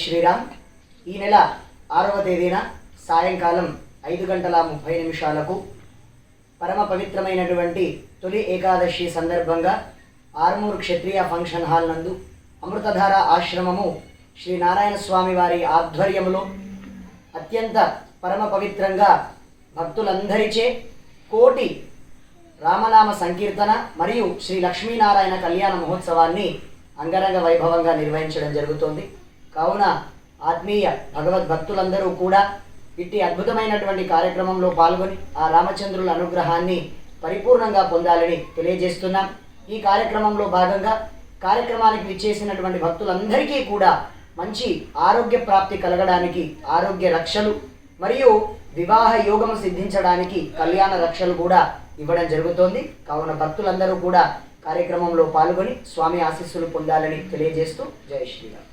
శ్రీరామ్. ఈ నెల 6వ తేదీన సాయంకాలం 5:30 పరమ పవిత్రమైనటువంటి తొలి ఏకాదశి సందర్భంగా ఆర్మూర్ క్షత్రియ ఫంక్షన్ హాల్ నందు అమృతధార ఆశ్రమము శ్రీ నారాయణ స్వామి వారి ఆధ్వర్యములో అత్యంత పరమ పవిత్రంగా భక్తులందరిచే కోటి రామనామ సంకీర్తన మరియు శ్రీ లక్ష్మీనారాయణ కళ్యాణ మహోత్సవాన్ని అంగరంగ వైభవంగా నిర్వహించడం జరుగుతోంది. కావున ఆత్మీయ భగవద్భక్తులందరూ కూడా ఇట్టి అద్భుతమైనటువంటి కార్యక్రమంలో పాల్గొని ఆ రామచంద్రుల అనుగ్రహాన్ని పరిపూర్ణంగా పొందాలని తెలియజేస్తున్నాం. ఈ కార్యక్రమంలో భాగంగా కార్యక్రమానికి విచ్చేసినటువంటి భక్తులందరికీ కూడా మంచి ఆరోగ్య ప్రాప్తి కలగడానికి ఆరోగ్య రక్షలు మరియు వివాహ యోగము సిద్ధించడానికి కళ్యాణ రక్షలు కూడా ఇవ్వడం జరుగుతోంది. కావున భక్తులందరూ కూడా కార్యక్రమంలో పాల్గొని స్వామి ఆశీస్సులు పొందాలని తెలియజేస్తూ జై శ్రీరామ్.